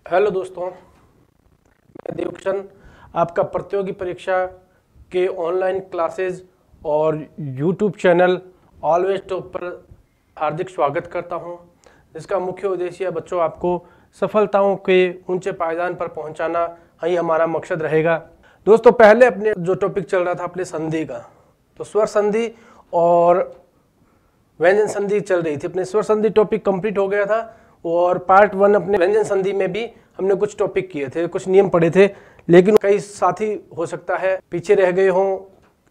Hello दोस्तों, मैं देवकिशन आपका प्रतियोगी परीक्षा के ऑनलाइन क्लासेस और यूट्यूब चैनल ऑलवेज टॉप पर हार्दिक स्वागत करता हूं, जिसका मुख्य उद्देश्य बच्चों आपको सफलताओं के ऊंचे पायदान पर पहुंचाना ही हमारा मकसद रहेगा। दोस्तों, पहले अपने जो टॉपिक चल रहा था अपने संधि का, तो स्वर संधि और व्यंजन संधि चल रही थी। अपने स्वर संधि टॉपिक कंप्लीट हो गया था और पार्ट 1 अपने व्यंजन संधि में भी हमने कुछ टॉपिक किए थे, कुछ नियम पढ़े थे, लेकिन कई साथी हो सकता है पीछे रह गए हों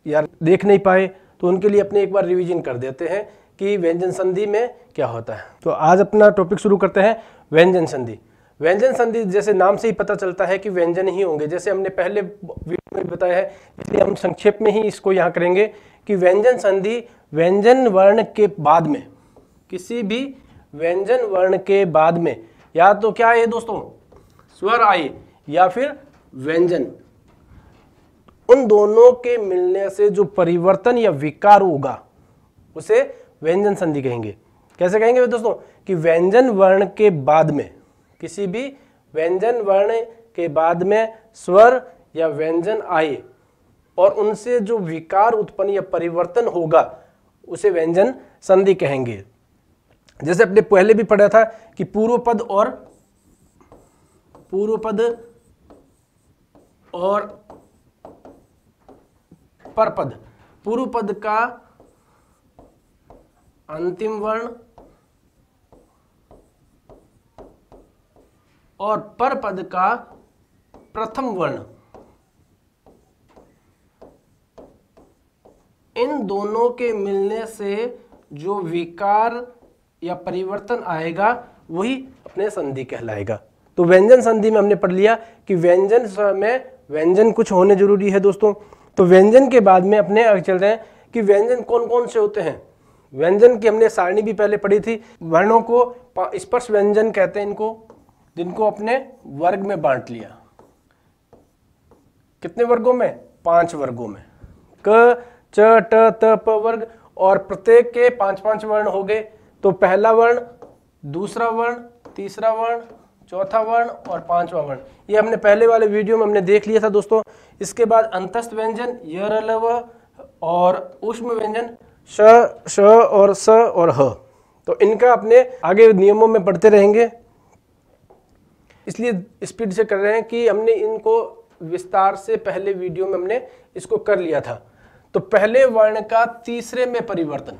या देख नहीं पाए, तो उनके लिए अपने एक बार रिवीजन कर देते हैं कि व्यंजन संधि में क्या होता है। तो आज अपना टॉपिक शुरू करते हैं व्यंजन संधि। व्यंजन संधि जैसे नाम से ही पता चलता है कि व्यंजन ही होंगे, जैसे हमने पहले वीडियो में बताया है, इसलिए हम संक्षेप में ही इसको यहाँ करेंगे कि व्यंजन संधि व्यंजन वर्ण के बाद में, किसी भी व्यंजन वर्ण के बाद में या तो क्या है दोस्तों, स्वर आए या फिर व्यंजन, उन दोनों के मिलने से जो परिवर्तन या विकार होगा उसे व्यंजन संधि कहेंगे। कैसे कहेंगे दोस्तों कि व्यंजन वर्ण के बाद में, किसी भी व्यंजन वर्ण के बाद में स्वर या व्यंजन आए और उनसे जो विकार उत्पन्न या परिवर्तन होगा उसे व्यंजन संधि कहेंगे। जैसे अपने पहले भी पढ़ा था कि पूर्व पद और परपद। पूर्व पद का अंतिम वर्ण और परपद का प्रथम वर्ण, इन दोनों के मिलने से जो विकार या परिवर्तन आएगा वही अपने संधि कहलाएगा। तो व्यंजन संधि में हमने पढ़ लिया कि व्यंजन में व्यंजन कुछ होने जरूरी है दोस्तों। तो व्यंजन के बाद में अपने आगे चल रहे हैं कि व्यंजन कौन कौन से होते हैं। व्यंजन की हमने सारणी भी पहले पढ़ी थी। वर्णों को स्पर्श व्यंजन कहते हैं इनको, जिनको अपने वर्ग में बांट लिया। कितने वर्गों में? 5 वर्गों में। क, च, ट, त, प वर्ग, और प्रत्येक के 5-5 वर्ण हो गए। तो पहला वर्ण, दूसरा वर्ण, तीसरा वर्ण, चौथा वर्ण और 5वां वर्ण, ये हमने पहले वाले वीडियो में हमने देख लिया था दोस्तों। इसके बाद अंतस्थ व्यंजन य, र, ल, व, और ऊष्म व्यंजन श, श और स और ह। तो इनका अपने आगे नियमों में पढ़ते रहेंगे, इसलिए स्पीड से कर रहे हैं कि हमने इनको विस्तार से पहले वीडियो में हमने इसको कर लिया था। तो पहले वर्ण का तीसरे में परिवर्तन,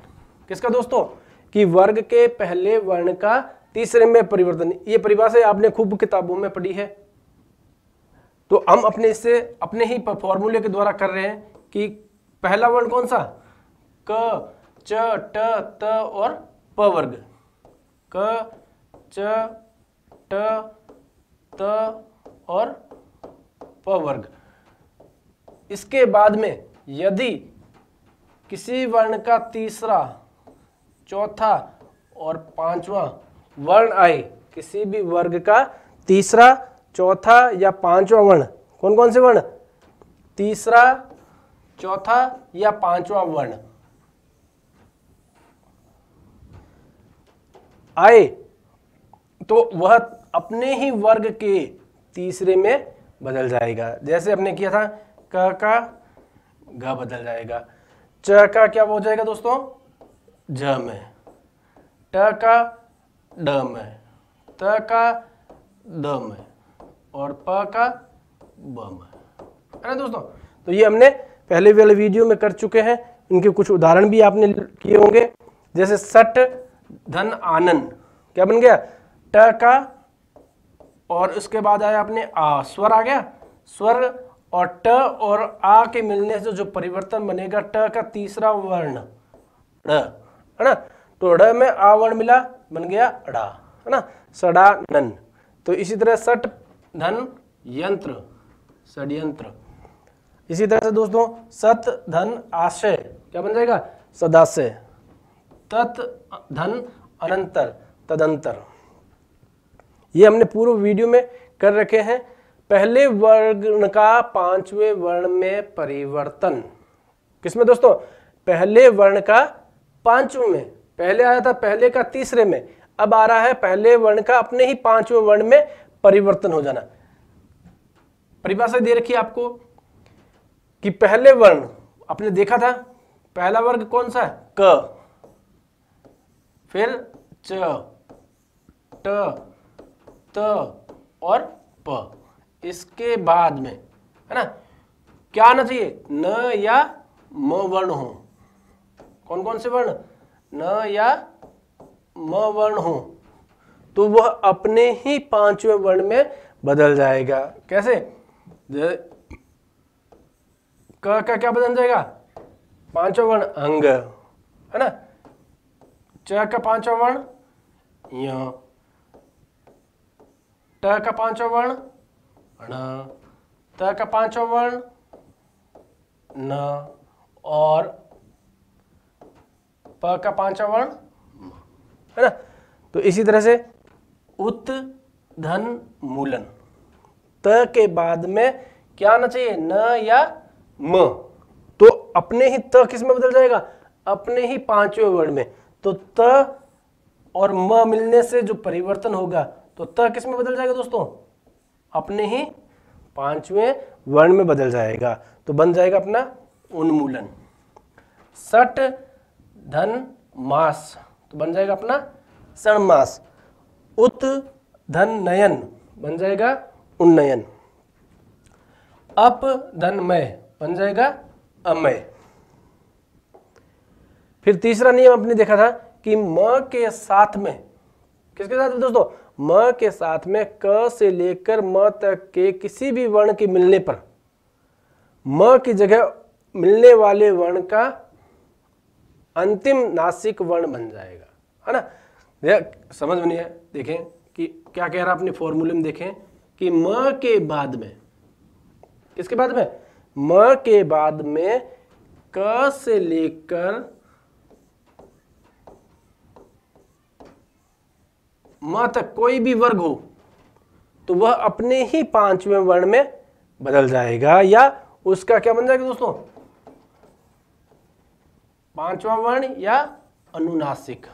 किसका दोस्तों? कि वर्ग के पहले वर्ण का तीसरे में परिवर्तन। ये परिभाषा आपने खूब किताबों में पढ़ी है। तो हम अपने इससे अपने ही फॉर्मूले के द्वारा कर रहे हैं कि पहला वर्ण कौन सा? क, च, ट, त और प वर्ग। क, च, ट, त और प वर्ग। इसके बाद में यदि किसी वर्ण का तीसरा, चौथा और 5वां वर्ण आए, किसी भी वर्ग का तीसरा, चौथा या 5वां वर्ण, कौन कौन से वर्ण? तीसरा, चौथा या 5वां वर्ण आए, तो वह अपने ही वर्ग के तीसरे में बदल जाएगा। जैसे हमने किया था, क का घ बदल जाएगा, च का क्या हो जाएगा दोस्तों? झ में, ट का ड में, त का द में और प का ब में, है ना दोस्तों। तो ये हमने पहले वाले वीडियो में कर चुके हैं। इनके कुछ उदाहरण भी आपने किए होंगे। जैसे सट धन आनन, क्या बन गया? ट का और उसके बाद आया अपने आ, स्वर आ गया। स्वर और ट और आ के मिलने से जो परिवर्तन बनेगा, ट का तीसरा वर्ण ड़, है ना। तो ड़ में आ वर्ण मिला, बन गया अड़ा, है ना, सड़ा नन। तो इसी तरह सट धन यंत्र, षड्यंत्र। इसी तरह से दोस्तों सत धन आशय, क्या बन जाएगा? सदाशय। तत् धन अनंतर, तदंतर। ये हमने पूर्व वीडियो में कर रखे हैं। पहले वर्ण का 5वें वर्ण में परिवर्तन, किसमें दोस्तों? पहले वर्ण का 5वें में। पहले आया था पहले का तीसरे में, अब आ रहा है पहले वर्ण का अपने ही 5वें वर्ण में परिवर्तन हो जाना। परिभाषा दे रखी है आपको कि पहले वर्ण आपने देखा था, पहला वर्ग कौन सा है? क, फिर च, ट, त और प। इसके बाद में है ना क्या आना चाहिए? न या म वर्ण हो। कौन कौन से वर्ण? न या म वर्ण हो तो वह अपने ही पांचवें वर्ण में बदल जाएगा। कैसे? क का क्या बदल जाएगा? पांचवा वर्ण अंग, है ना। च का पांचवा वर्ण य, ट का पांचवा वर्ण ण, त का पांचवा वर्ण न और प का पांचवा वर्ण म, है ना। तो इसी तरह से उत धन मूलन, त के बाद में क्या आना चाहिए? न या म। तो अपने ही त किस में बदल जाएगा? अपने ही पांचवें वर्ण में। तो त और म मिलने से जो परिवर्तन होगा तो त किस में बदल जाएगा दोस्तों? अपने ही पांचवें वर्ण में बदल जाएगा। तो बन जाएगा अपना उन्मूलन। सट धन मास तो बन जाएगा अपना षणमास। उत धन नयन बन जाएगा उन्नयन। अप धन मय बन जाएगा अमय। फिर तीसरा नियम आपने देखा था कि म के साथ में, किसके साथ में दोस्तों? म के साथ में क से लेकर म तक के किसी भी वर्ण के मिलने पर म की जगह मिलने वाले वर्ण का अंतिम नासिक वर्ण बन जाएगा, है ना। समझ में नहीं है? देखें कि क्या कह रहा है अपने फॉर्मूले में। देखें कि म के बाद में, किसके बाद में? म के बाद में क से लेकर म तक कोई भी वर्ग हो तो वह अपने ही पांचवें वर्ण में बदल जाएगा, या उसका क्या बन जाएगा दोस्तों? पांचवा वर्ण या अनुनासिक।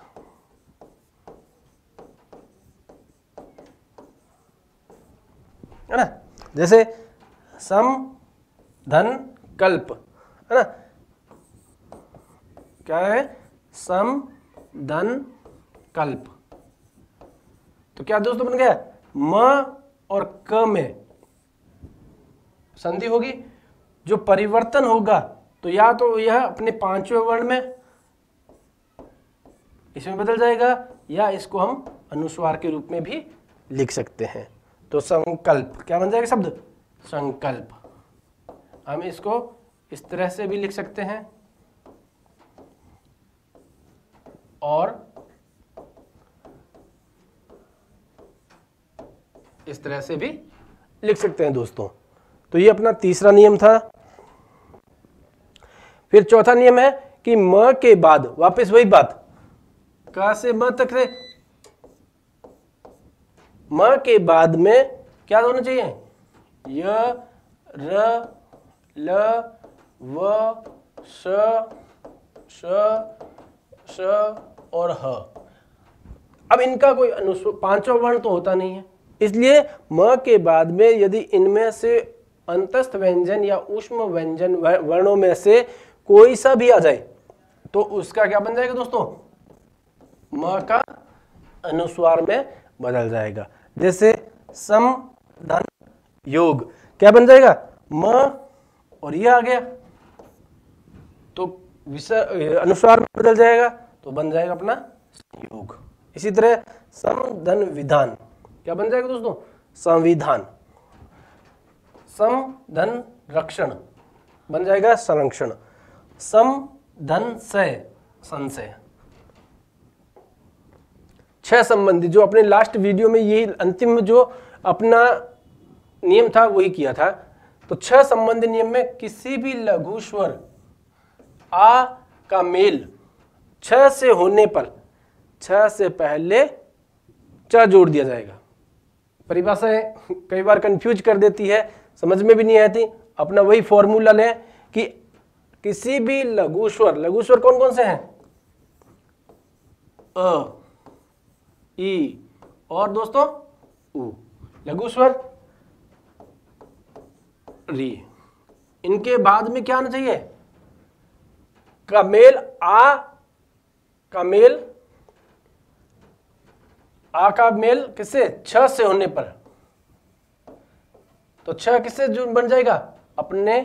है ना। जैसे सम धन कल्प, है ना। क्या है? सम धन कल्प। तो क्या दोस्तों बन गया? म और क में संधि होगी, जो परिवर्तन होगा तो या तो यह अपने पांचवें वर्ण में इसमें बदल जाएगा, या इसको हम अनुस्वार के रूप में भी लिख सकते हैं। तो संकल्प क्या बन जाएगा शब्द? संकल्प। हम इसको इस तरह से भी लिख सकते हैं और इस तरह से भी लिख सकते हैं दोस्तों। तो ये अपना तीसरा नियम था। फिर चौथा नियम है कि म के बाद वापस वही बात, क से म तक से म के बाद में क्या होना चाहिए? य, र, ल, व, श और ह। अब इनका कोई पांचवा वर्ण तो होता नहीं है, इसलिए म के बाद में यदि इनमें से अंतस्थ व्यंजन या ऊष्म व्यंजन वर्णों में से कोई सा भी आ जाए तो उसका क्या बन जाएगा दोस्तों? म का अनुस्वार में बदल जाएगा। जैसे सम धन योग क्या बन जाएगा? म और ये आ गया तो अनुस्वार में बदल जाएगा तो बन जाएगा अपना योग। इसी तरह सम धन विधान क्या बन जाएगा दोस्तों? संविधान। सम धन रक्षण बन जाएगा संरक्षण। सम धन सय संशय। 6 संबंधी जो अपने लास्ट वीडियो में यही अंतिम जो अपना नियम था वही किया था। तो 6 संबंधी नियम में किसी भी लघु स्वर आ का मेल 6 से होने पर 6 से पहले च जोड़ दिया जाएगा। परिभाषाएं कई बार कंफ्यूज कर देती है, समझ में भी नहीं आती। अपना वही फॉर्मूला लें कि किसी भी लघु स्वर कौन कौन से हैं? अ, ई और दोस्तों उ। लघु स्वर री। इनके बाद में क्या आना चाहिए? का मेल आ, का मेल आ का मेल किससे? छ से होने पर, तो छ किससे बन जाएगा? अपने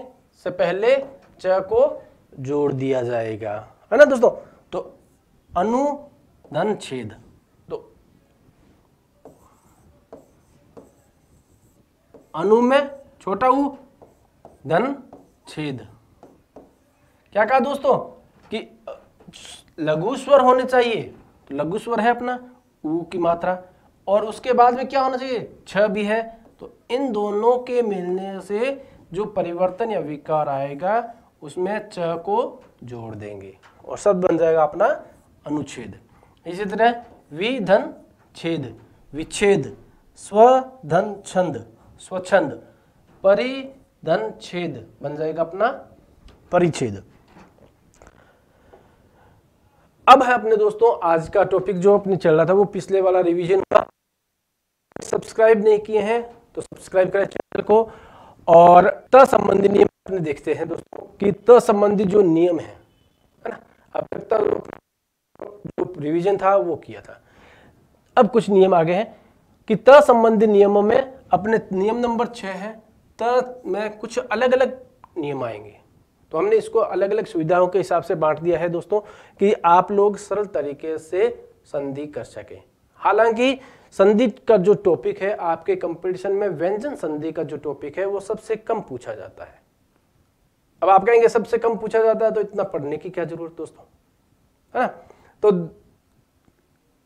से पहले च को जोड़ दिया जाएगा, है ना दोस्तों। तो अनु धन छेद, तो अनु में छोटा ऊ, धन छेद। क्या कहा दोस्तों कि लघु स्वर होने चाहिए, तो लघु स्वर है अपना ऊ की मात्रा, और उसके बाद में क्या होना चाहिए? छ भी है। तो इन दोनों के मिलने से जो परिवर्तन या विकार आएगा उसमें च को जोड़ देंगे और शब्द बन जाएगा अपना अनुच्छेद। इसी तरह वि धन छेद, विच्छेद, स्व धन छंद, स्वच्छंद, परि धन छेद बन जाएगा अपना परिच्छेद। अब है अपने दोस्तों आज का टॉपिक जो अपने चल रहा था वो पिछले वाला रिवीजन का। सब्सक्राइब नहीं किए हैं तो सब्सक्राइब करें चैनल को। और त संबंधी नियम अपने देखते हैं दोस्तों कि त संबंधी जो नियम है ना, अब तक जो रिवीजन था वो किया था। अब कुछ नियम आगे हैं कि त संबंधी नियमों में अपने नियम नंबर 6 है, त में कुछ अलग अलग नियम आएंगे। तो हमने इसको अलग अलग सुविधाओं के हिसाब से बांट दिया है दोस्तों कि आप लोग सरल तरीके से संधि कर सकें। हालांकि संधि का जो टॉपिक है आपके कंपटीशन में व्यंजन संधि का जो टॉपिक है वो सबसे कम पूछा जाता है। अब आप कहेंगे सबसे कम पूछा जाता है तो इतना पढ़ने की क्या जरूरत दोस्तों, है ना। तो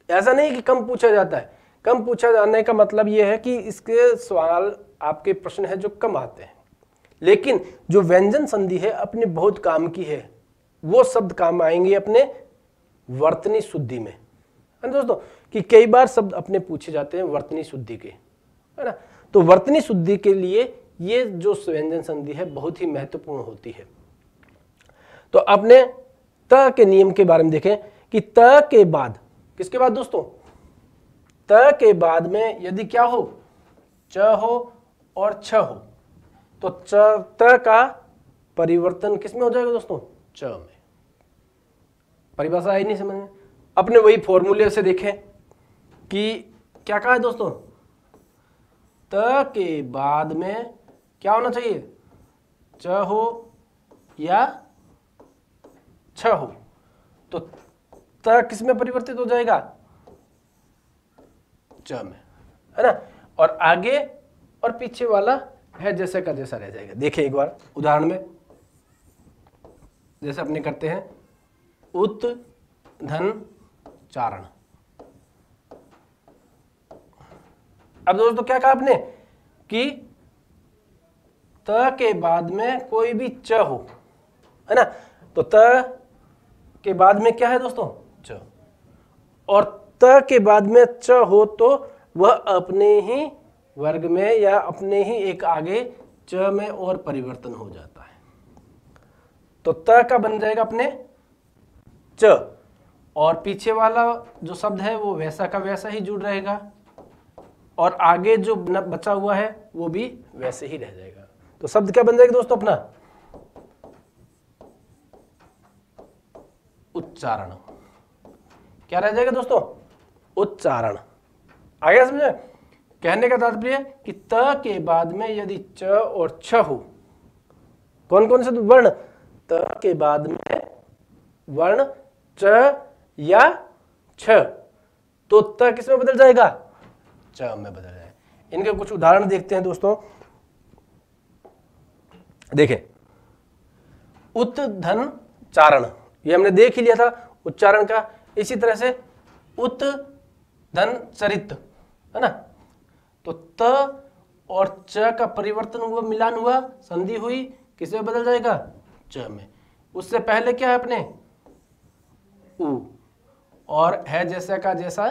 ऐसा नहीं कि कम पूछा जाता है, कम पूछा जाने का मतलब ये है कि इसके सवाल आपके प्रश्न है जो कम आते हैं, लेकिन जो व्यंजन संधि है अपने बहुत काम की है। वो शब्द काम आएंगे अपने वर्तनी शुद्धि में, है ना दोस्तों, कि कई बार शब्द अपने पूछे जाते हैं वर्तनी शुद्धि के, है ना। तो वर्तनी शुद्धि के लिए ये जो व्यंजन संधि है बहुत ही महत्वपूर्ण होती है। तो अपने त के नियम के बारे में देखें कि त के बाद, किसके बाद दोस्तों? त के बाद में यदि क्या हो? च हो और छ हो, तो त का परिवर्तन किस में हो जाएगा दोस्तों? च में। परिभाषा आई नहीं समझ में? अपने वही फॉर्मूले से देखें कि क्या कहा है दोस्तों? त के बाद में क्या होना चाहिए? च हो या छ हो, तो त किस में परिवर्तित हो जाएगा? च में, है ना। और आगे और पीछे वाला है जैसे का जैसा रह जाएगा। देखिए एक बार उदाहरण में, जैसे अपने करते हैं उत धन चारण। अब दोस्तों क्या कहा आपने कि त के बाद में कोई भी च हो, है ना। तो त के बाद में क्या है दोस्तों? च। और त के बाद में च हो तो वह अपने ही वर्ग में या अपने ही एक आगे च में और परिवर्तन हो जाता है। तो त का बन जाएगा अपने च, और पीछे वाला जो शब्द है वो वैसा का वैसा ही जुड़ रहेगा, और आगे जो बचा हुआ है वो भी वैसे ही रह जाएगा। तो शब्द क्या बन जाएगा दोस्तों अपना? उच्चारण। क्या रह जाएगा दोस्तों? उच्चारण। आ गया समझे? कहने का तात्पर्य कि त के बाद में यदि च और छ हो, कौन कौन से वर्ण? त के बाद में वर्ण च या छ, तो त किस में बदल जाएगा? च में बदल जाएगा। इनके कुछ उदाहरण देखते हैं दोस्तों। देखें, उत धन चारण, ये हमने देख ही लिया था उच्चारण का। इसी तरह से उत धन चरित, है ना। तो त और च का परिवर्तन हुआ, मिलान हुआ, संधि हुई, किस में बदल जाएगा? च में। उससे पहले क्या है अपने? उ, और है जैसा का जैसा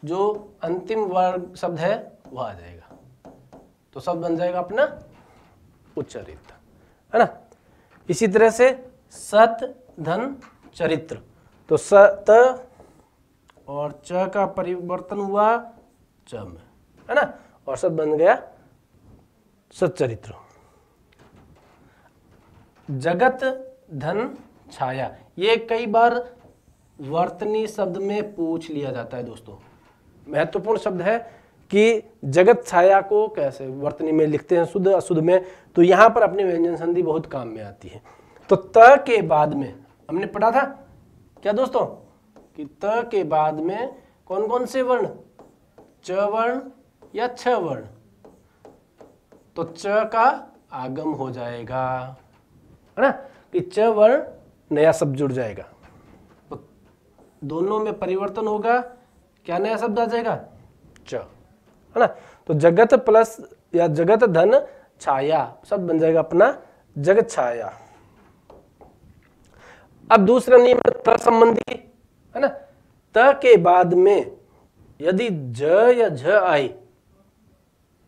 जो अंतिम वर्ग शब्द है वह आ जाएगा, तो शब्द बन जाएगा अपना उच्चरित, है ना। इसी तरह से सत धन चरित्र, तो सत और च का परिवर्तन हुआ च में, है ना, और शब्द बन गया सच्चरित्र। जगत धन छाया, ये कई बार वर्तनी शब्द में पूछ लिया जाता है दोस्तों। महत्वपूर्ण शब्द है कि जगत छाया को कैसे वर्तनी में लिखते हैं, शुद्ध अशुद्ध में, तो यहां पर अपनी व्यंजन संधि बहुत काम में आती है। तो त के बाद में हमने पढ़ा था क्या दोस्तों कि त के बाद में कौन कौन से वर्ण, च वर्ण या छ वर्ण, तो च का आगम हो जाएगा, है ना, कि च वर्ण नया शब्द जुड़ जाएगा, तो दोनों में परिवर्तन होगा, क्या नया शब्द आ जाएगा, च, है ना। तो जगत प्लस या जगत धन छाया शब्द बन जाएगा अपना जगत छाया। अब दूसरा नियम त संबंधी, है ना, त के बाद में यदि ज या झ आए,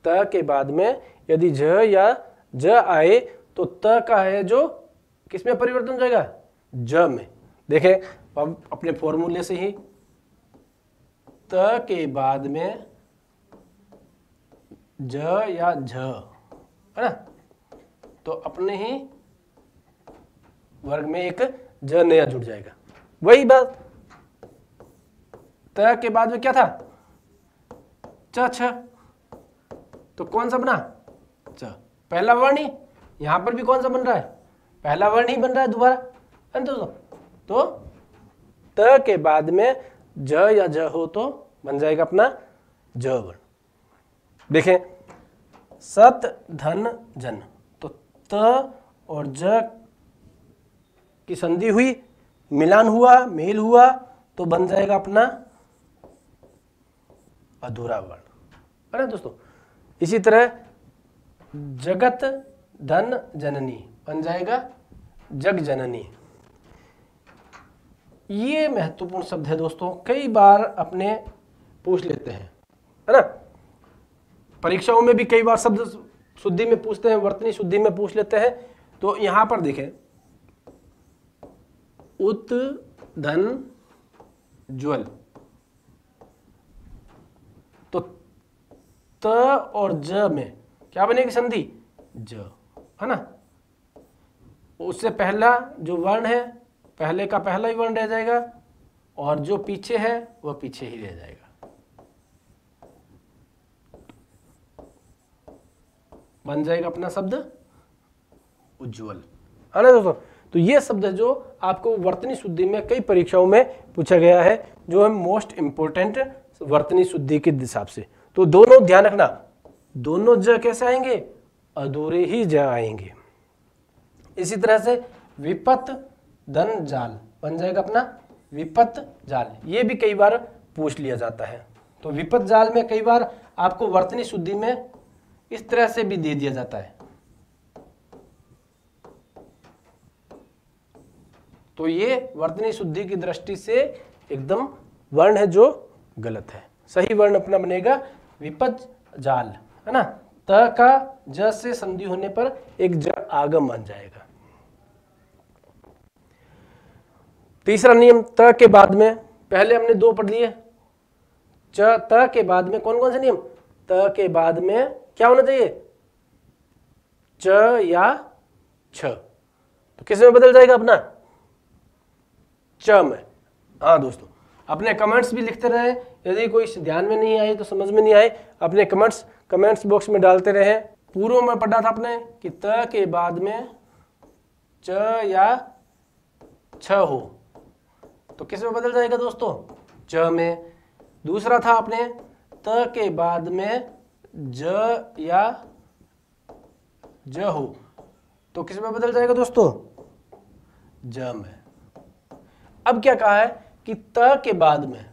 त के बाद में यदि झ या ज आए तो त का है जो किसमें परिवर्तन हो जाएगा, ज में। देखें अब अपने फॉर्मूले से ही, त के बाद में ज या झ, है ना, तो अपने ही वर्ग में एक ज नया जुड़ जाएगा। वही बात त के बाद में क्या था, च छ, तो कौन सा बना, च, पहला वर्ण ही, यहां पर भी कौन सा बन रहा है, पहला वर्ण ही बन रहा है दोबारा, है ना दोस्तों। तो त के बाद में ज या ज हो तो बन जाएगा अपना ज वर्ण। देखें सत धन जन, तो त और ज की संधि हुई, मिलान हुआ, मेल हुआ, तो बन जाएगा अपना अधूरा वर्ण, है ना दोस्तों। इसी तरह जगत धन जननी बन जाएगा जग जननी। ये महत्वपूर्ण शब्द है दोस्तों, कई बार अपने पूछ लेते हैं, है ना, परीक्षाओं में भी कई बार शब्द शुद्धि में पूछते हैं, वर्तनी शुद्धि में पूछ लेते हैं। तो यहां पर देखें उत धन ज्वल, तो त और ज में क्या बनेगी संधि, ज, है ना, उससे पहला जो वर्ण है, पहले का पहला ही वर्ण रह जाएगा और जो पीछे है वह पीछे ही रह जाएगा, बन जाएगा अपना शब्द उज्ज्वल, है ना दोस्तों। तो ये शब्द है जो आपको वर्तनी शुद्धि में कई परीक्षाओं में पूछा गया है, जो है मोस्ट इंपोर्टेंट वर्तनी शुद्धि के हिसाब से। तो दोनों ध्यान रखना, दोनों ज कैसे आएंगे, अधूरे ही ज आएंगे। इसी तरह से विपत धन जाल बन जाएगा अपना विपत जाल, ये भी कई बार पूछ लिया जाता है। तो विपत जाल में कई बार आपको वर्तनी शुद्धि में इस तरह से भी दे दिया जाता है, तो ये वर्तनी शुद्धि की दृष्टि से एकदम वर्ण है जो गलत है। सही वर्ण अपना बनेगा विपत जाल, है ना, त का ज से संधि होने पर एक ज आगम बन जाएगा। तीसरा नियम त के बाद में, पहले हमने दो पढ़ लिए, त के बाद में कौन कौन से नियम, त के बाद में क्या होना चाहिए, च या छ, तो किस में बदल जाएगा अपना, च में। हाँ दोस्तों, अपने कमेंट्स भी लिखते रहे, यदि कोई ध्यान में नहीं आए तो समझ में नहीं आए अपने कमेंट्स बॉक्स में डालते रहे। पूर्व में पढ़ा था आपने कि त के बाद में च या छ हो तो किस में बदल जाएगा दोस्तों, च में। दूसरा था आपने त के बाद में ज या ज हो तो किस में बदल जाएगा दोस्तों, ज में। अब क्या कहा है कि त के बाद में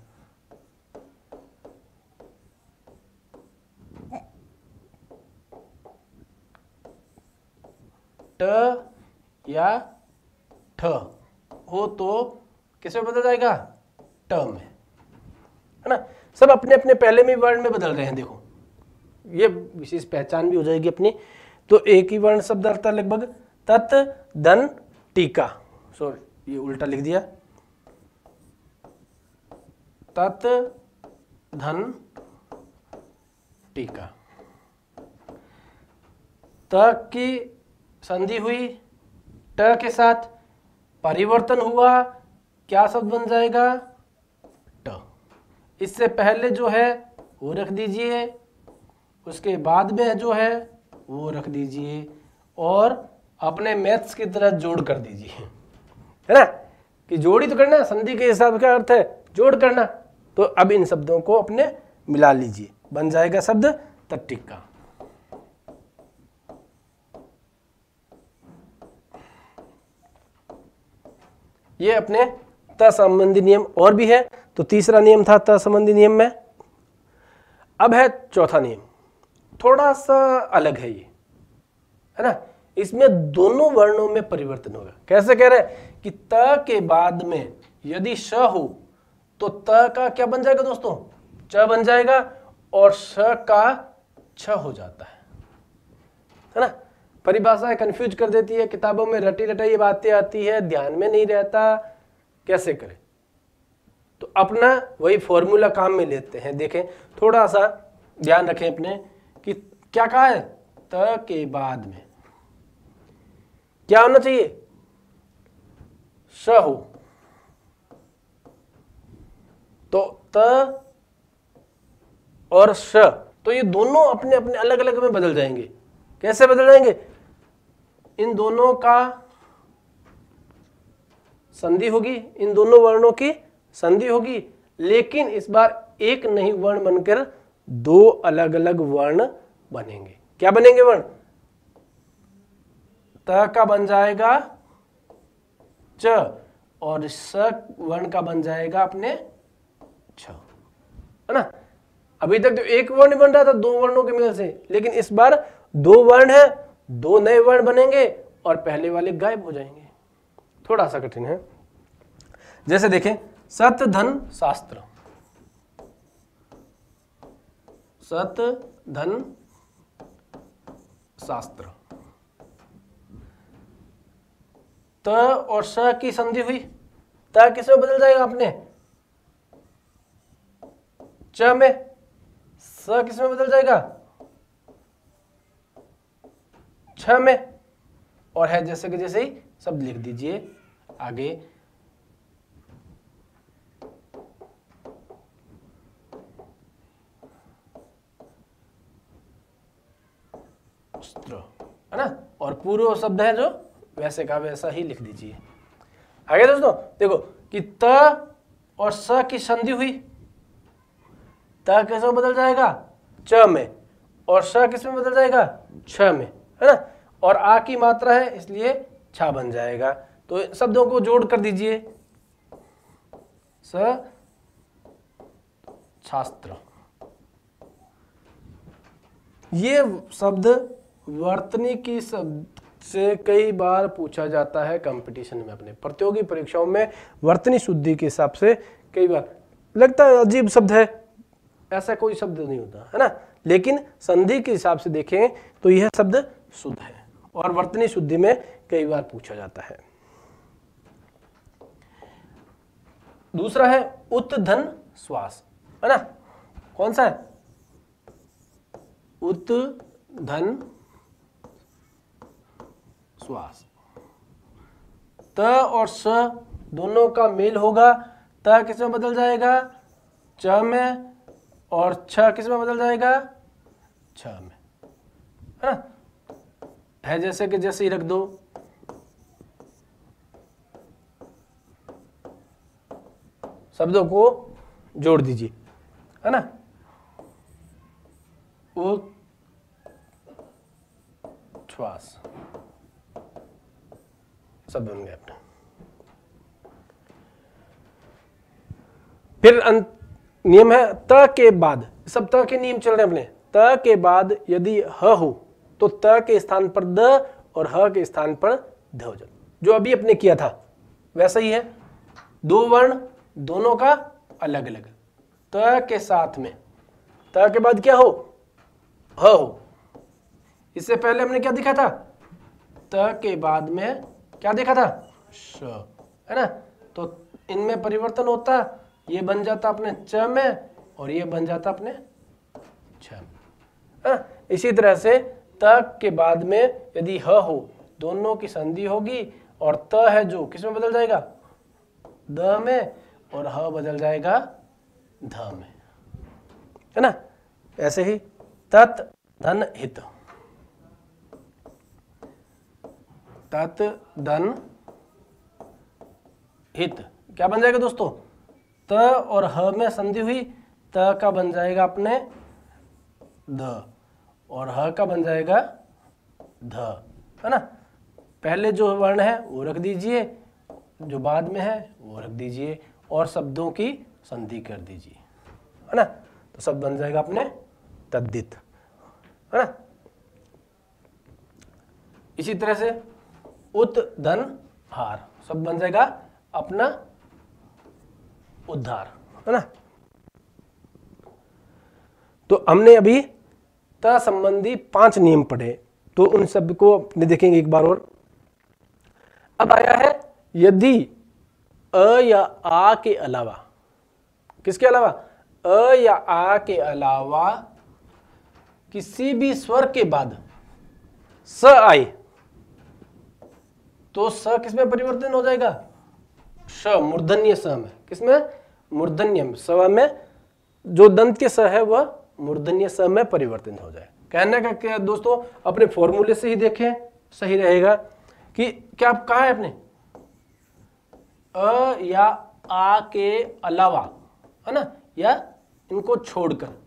ट या ठ हो तो किस में बदल जाएगा, ट में, है ना। सब अपने अपने पहले में वर्ण में बदल रहे हैं, देखो ये विशेष पहचान भी हो जाएगी अपनी। तो एक ही वर्ण शब्द आता है लगभग, तत् धन टीका, सॉरी ये उल्टा लिख दिया, तत् धन टीका, त की संधि हुई ट के साथ, परिवर्तन हुआ, क्या शब्द बन जाएगा? ट। इससे पहले जो है वो रख दीजिए, उसके बाद में जो है वो रख दीजिए और अपने मैथ्स की तरह जोड़ कर दीजिए, है ना, कि जोड़ी तो करना, संधि के हिसाब का अर्थ है जोड़ करना। तो अब इन शब्दों को अपने मिला लीजिए, बन जाएगा शब्द तट्टिका। ये अपने त संबंधी नियम और भी है। तो तीसरा नियम था त संबंधी नियम में। अब है चौथा नियम, थोड़ा सा अलग है ये, है ना। इसमें दोनों वर्णों में परिवर्तन होगा। कैसे कह रहे हैं कि त के बाद में यदि श हो तो त का क्या बन जाएगा दोस्तों? च बन जाएगा और श का छ हो जाता है ना। परिभाषाएं कंफ्यूज कर देती है, किताबों में रटी रटाई बातें आती है, ध्यान में नहीं रहता, कैसे करें? तो अपना वही फॉर्मूला काम में लेते हैं। देखें, थोड़ा सा ध्यान रखें अपने कि क्या कहा है, त के बाद में क्या होना चाहिए? श हो। तो त और श, तो ये दोनों अपने अपने अलग अलग में बदल जाएंगे। कैसे बदल जाएंगे? इन दोनों का संधि होगी, इन दोनों वर्णों की संधि होगी, लेकिन इस बार एक नहीं वर्ण बनकर दो अलग अलग वर्ण बनेंगे। क्या बनेंगे वर्ण? त का बन जाएगा च और स वर्ण का बन जाएगा अपने छ, है ना। अभी तक तो एक वर्ण बन रहा था दो वर्णों के मेल से, लेकिन इस बार दो वर्ण है, दो नए वर्ण बनेंगे और पहले वाले गायब हो जाएंगे। थोड़ा सा कठिन है। जैसे देखें, सत धन शास्त्र, सत धन शास्त्र, त और स की संधि हुई, त किसमें बदल जाएगा अपने? च में। स किसमें बदल जाएगा? छ में। और है जैसे कि जैसे ही शब्द लिख दीजिए आगे। है ना, और पूर्व शब्द है जो वैसे का वैसा ही लिख दीजिए आगे। दोस्तों देखो कि त और स की संधि हुई, त कैसे बदल जाएगा? च में, और स किसमें बदल जाएगा? छ में, है ना। और आ की मात्रा है इसलिए छा बन जाएगा। तो शब्दों को जोड़ कर दीजिए, स शास्त्र। ये शब्द वर्तनी की शब्द से कई बार पूछा जाता है कंपटीशन में, अपने प्रतियोगी परीक्षाओं में वर्तनी शुद्धि के हिसाब से कई बार लगता है अजीब शब्द है, ऐसा कोई शब्द नहीं होता, है ना। लेकिन संधि के हिसाब से देखें तो यह शब्द शुद्ध है और वर्तनी शुद्धि में कई बार पूछा जाता है। दूसरा है उत्धन श्वास, है ना। कौन सा है? उत्धन श्वास। त और स दोनों का मेल होगा, त किसमें बदल जाएगा? च में, और छ किसमें बदल जाएगा? छ में, है ना। है जैसे कि जैसे ही रख दो। शब्दों को जोड़ दीजिए, है ना। श्वास शब्द बन गए अपने। फिर नियम है त के बाद, सब त के नियम चल रहे हैं अपने। त के बाद यदि ह हो तो त के स्थान पर द और ह के स्थान पर ध हो जाए। जो अभी अपने किया था वैसा ही है, दो वर्ण दोनों का अलग अलग। त के साथ में त के बाद क्या हो? ह हो। इससे पहले हमने क्या देखा था? त के बाद में क्या देखा था? श, है ना। तो इनमें परिवर्तन होता, ये बन जाता अपने च में और ये बन जाता अपने छ में। इसी तरह से त के बाद में यदि ह हो, दोनों की संधि होगी और त है जो किस में बदल जाएगा, द में, और ह बदल जाएगा ध में, है ना। ऐसे ही तत् धन हित, तत् धन हित क्या बन जाएगा दोस्तों, त और ह में संधि हुई, त का बन जाएगा अपने ध और ह का बन जाएगा ध, है ना। पहले जो वर्ण है वो रख दीजिए, जो बाद में है वो रख दीजिए और शब्दों की संधि कर दीजिए, है ना। तो सब बन जाएगा अपने तद्धित, है ना। इसी तरह से उत धन हार, सब बन जाएगा अपना उद्धार, है ना। तो हमने अभी त संबंधी 5 नियम पढ़े, तो उन सब को अपने देखेंगे एक बार और। अब आया है यदि अ या आ के अलावा, किसके अलावा, अ या आ के अलावा किसी भी स्वर के बाद स आए तो स किसमें परिवर्तन हो जाएगा, श, मूर्धन्य स में। किसमें, मूर्धन्य में, स में जो दंत के स है वह मूर्धन्य स में परिवर्तित हो जाए। कहने का क्या दोस्तों, अपने फॉर्मूले से ही देखें सही रहेगा कि क्या कहा है अपने, अ या आ के अलावा, है ना, या इनको छोड़कर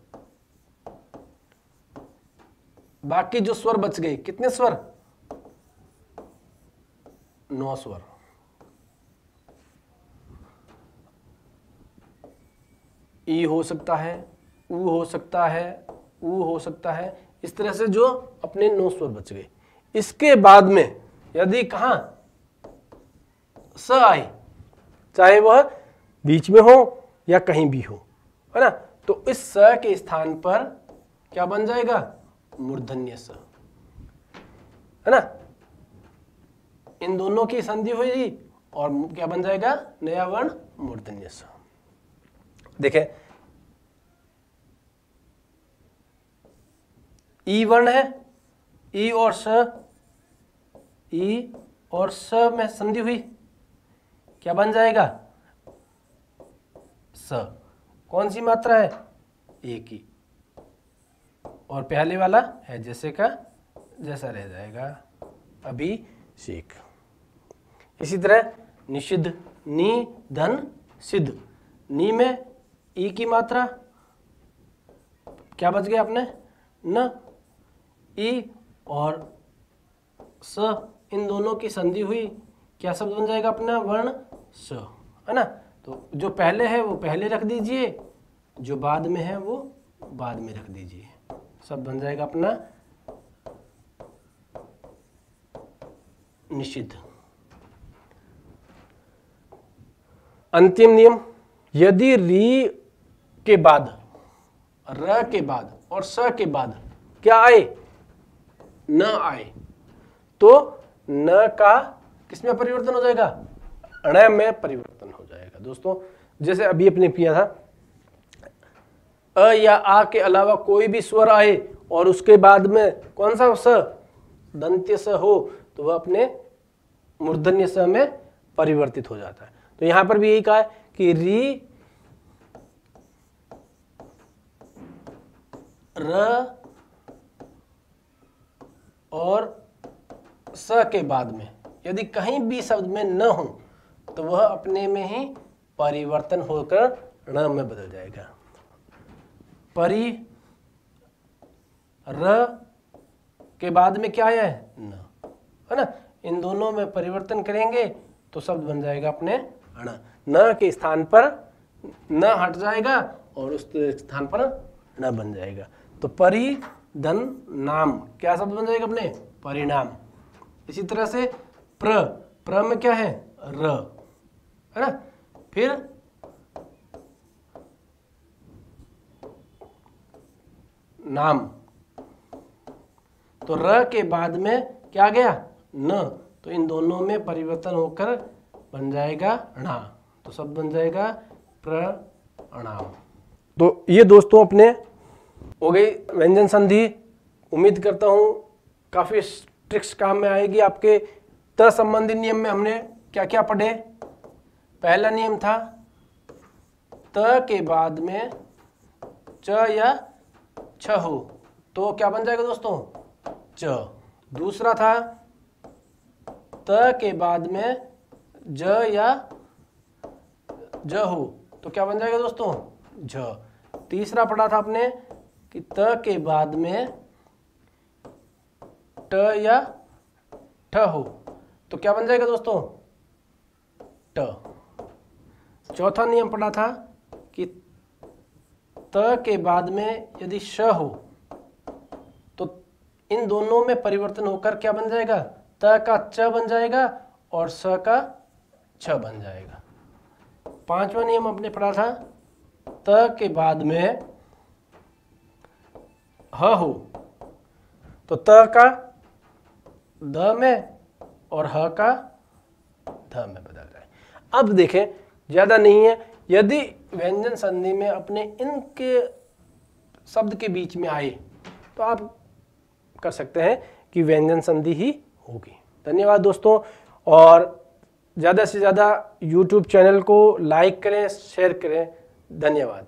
बाकी जो स्वर बच गए, कितने स्वर, 9 स्वर। ई हो सकता है, ऊ हो सकता है, ऊ हो सकता है, इस तरह से जो अपने 9 स्वर बच गए। इसके बाद में यदि कहां स आए, चाहे वह बीच में हो या कहीं भी हो, है ना, तो इस स के स्थान पर क्या बन जाएगा, मूर्धन्य स, है ना। इन दोनों की संधि हुई और क्या बन जाएगा, नया वर्ण मूर्धन्य स। देखें, ई वर्ण है, ई और स, ई और स में संधि हुई, क्या बन जाएगा, स। कौन सी मात्रा है, एक ही, और पहले वाला है जैसे का जैसा रह जाएगा, अभिषेक। इसी तरह निषिद्ध, नी धन सिद्ध, नी में ई की मात्रा, क्या बच गया अपने, न, ई और स, इन दोनों की संधि हुई, क्या शब्द बन जाएगा अपना, वर्ण स, है ना। तो जो पहले है वो पहले रख दीजिए, जो बाद में है वो बाद में रख दीजिए, सब बन जाएगा अपना निषिद्ध। अंतिम नियम, यदि री के बाद, र के बाद और स के बाद क्या आए, न आए, तो न का किसमें परिवर्तन हो जाएगा, ण में परिवर्तन हो जाएगा। दोस्तों जैसे अभी अपने किया था, अ या आ के अलावा कोई भी स्वर आए और उसके बाद में कौन सा स, दंत्य स हो, तो वह अपने मूर्धन्य स में परिवर्तित हो जाता है। तो यहां पर भी यही कहा है कि री, र और स के बाद में यदि कहीं भी शब्द में न हो तो वह अपने में ही परिवर्तन होकर ण में बदल जाएगा। परि, र के बाद में क्या आया है, न, है ना। इन दोनों में परिवर्तन करेंगे तो शब्द बन जाएगा अपने ण। न के स्थान पर न हट जाएगा और उस स्थान पर न बन जाएगा। तो परि धन नाम, क्या शब्द बन जाएगा अपने, परिणाम। इसी तरह से प्र, प्र में क्या है, र, है ना। फिर नाम, तो र के बाद में क्या गया, न, तो इन दोनों में परिवर्तन होकर बन जाएगा णा, तो शब्द बन जाएगा प्रणाम। तो ये दोस्तों अपने हो गई व्यंजन संधि। उम्मीद करता हूं काफ़ी ट्रिक्स काम में आएगी आपके। त संबंधी नियम में हमने क्या क्या पढ़े? पहला नियम था त के बाद में च या छ हो तो क्या बन जाएगा दोस्तों? च। दूसरा था त के बाद में ज या ज हो तो क्या बन जाएगा दोस्तों? झ। तीसरा पढ़ा था आपने कि त के बाद में ट या ठ हो तो क्या बन जाएगा दोस्तों? ट। चौथा नियम पढ़ा था कि त के बाद में यदि श हो तो इन दोनों में परिवर्तन होकर क्या बन जाएगा? त का च बन जाएगा और स का छ बन जाएगा। पांचवा नियम आपने पढ़ा था त के बाद में ह हो तो त का द में और ह का ध में बदल जाए। अब देखें, ज़्यादा नहीं है, यदि व्यंजन संधि में अपने इनके शब्द के बीच में आए तो आप कर सकते हैं कि व्यंजन संधि ही होगी। धन्यवाद दोस्तों, और ज़्यादा से ज़्यादा YouTube चैनल को लाइक करें, शेयर करें। धन्यवाद।